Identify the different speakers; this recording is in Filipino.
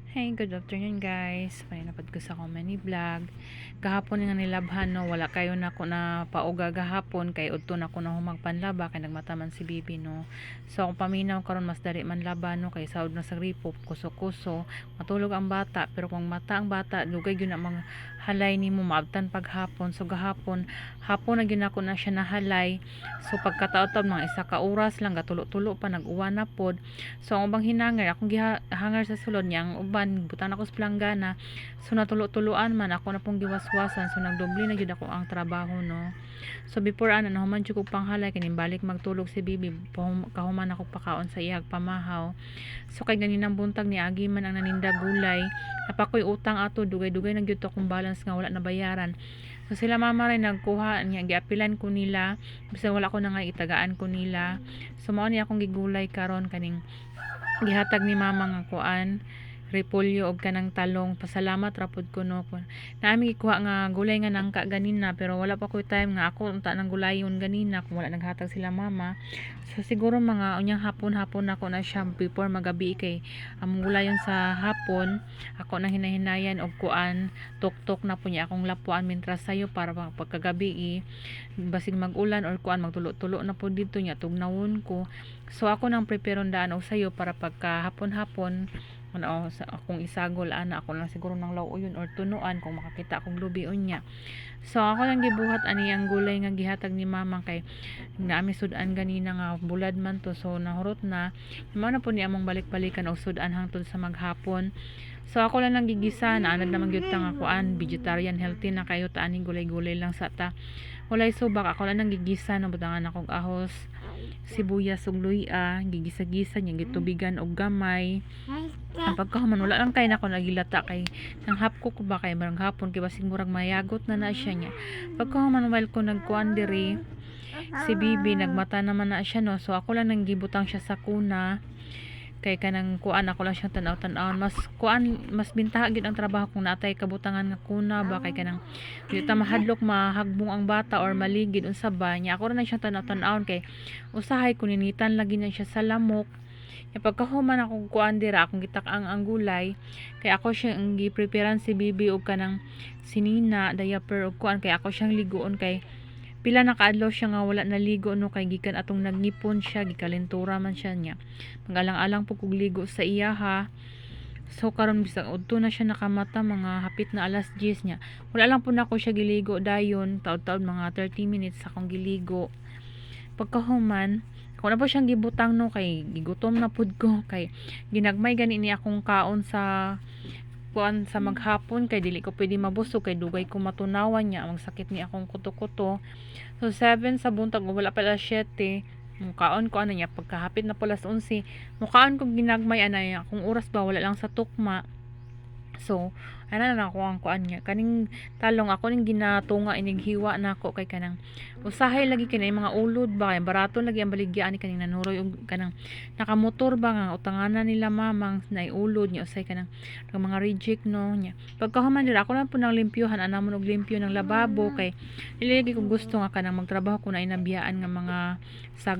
Speaker 1: Hey, good afternoon guys. May napad ko sa mini vlog. Kahapon nga nilabhan no, wala kayo na ko na pauga gahapon kay udto na ko na humagpanlaba kay nagmataman si Bibi no. So kung paminaw karon mas dali man laba no kay saud na sa gripo kuso-kuso, matulog ang bata pero kung mata ang bata dugay gyud na mga halay nimo maabtan paghapon. So gahapon hapon na gyud ako na siya nahalay. So pagkataod mga isa ka oras lang gatulo-tulo pa nag-uwan na pod. So ang ubang hinangar akong gihangar sa sulod niya ang uban butang ako sa planggana. So natulo-tuluan man ako na pong giwaswasan. So nagdoble na gyud ako ang trabaho no. So before nahuman jud ko panghalay kaning balik magtulog si Bibi kahuman ako pakaon sa iyag pamahaw. So kay ganinang buntag ni agi man ang naninda gulay. Napakoy utang ato dugay-dugay na gyud akong balance nga wala na bayaran. So sila mama rin nagkuha niya giapilan ko nila bisan wala ko na nga itagaan ko nila. So mao ni akong gigulay karon kaning gihatag ni mama nga kuan repolyo og kanang talong. Pasalamat rapod ko no. Naami gikuha nga gulay nga nangka ganina pero wala pa ko time nga ako unta nang gulayon ganina kung wala naghatag sila mama. So siguro mga unyang hapon-hapon ako na siya before magabi kay among gulayon sa hapon ako na hinahinayan og kuan tuktok na po niya akong lapuan mintras sayo para pagkagabi basig mag-ulan or kuan magtulo-tulo na po dito niya tugnawon ko. So ako nang prepareon daan og sayo para pagka hapon-hapon sa akong isagol ako lang siguro ng lauyon or tunuan kung makakita akong lubi unya. So ako lang gibuhat ani ang gulay nga gihatag ni mama kay naami sudan ganina nga bulad man to so nahurot na mao na po ni among balik-balikan og sudan hangtod sa maghapon. So ako lang gigisa na anad naman gyud ta nga kuan vegetarian healthy na kayo ta aning gulay-gulay lang sa ta. Walay subak ako lang gigisa na butangan akong ahos sibuyas ug luya gigisa-gisa niya gitubigan og gamay. Ang pagkahuman wala lang kay nako nagilata kay nang hapko ko ba kay marang hapon kay basig murag mayagot na siya niya. Pagkahuman while ko nagkuan diri si Bibi nagmata naman na siya no. So ako lang nang gibutang siya sa kuna kay kanang kuan ako lang siyang tanaw-tanawon mas bintaha gid ang trabaho kung natay kabutangan nga kuna ba kay kanang dili ta mahadlok mahagbong ang bata or maligid unsa ba niya ako ra na siyang tanaw-tanawon kay usahay kuninitan lagi na siya sa lamok. Pagkahuman akong kuan dira akong gitak-ang ang gulay kay ako siyang gipreparean si Bibi og kanang sinina diaper og kuan kay ako siyang liguon kay pila na kaadlaw siya nga wala naligo no kay gikan atong nagngipon siya gikalentura man siya niya magalang-alang po kog ligo sa iya ha. So karon bisag udto na siya nakamata mga hapit na alas 10 niya wala lang po nako siya giligo dayon taud-taud mga 30 minutes akong giligo. Pagkahuman ako na po siyang gibutang no kay gigutom na pud ko kay ginagmay gani ni akong kaon sa kuan sa maghapon kay dili ko pwede mabusog kay dugay ko matunawan niya ang sakit ni akong kuto-kuto. So 7 sa buntag wala pa alas 7 mukaon ko niya pagkahapit na pulas 11 mukaon ko ginagmay niya kung oras ba wala lang sa tukma. So ana na ako ang kuan niya kaning talong ako ning ginatunga inighiwa na ako kay kanang usahay lagi kanay mga ulod ba kay barato lagi ang baligya ni kaning nanuroy og kanang nakamotor ba nga utanganan nila mamang na ulod niya usay kanang mga reject no niya pagkahuman dira ako lang po nang limpyuhan anamon og limpyo ng lababo kay dili ko gusto nga kanang magtrabaho ko na inabiyaan nga mga sag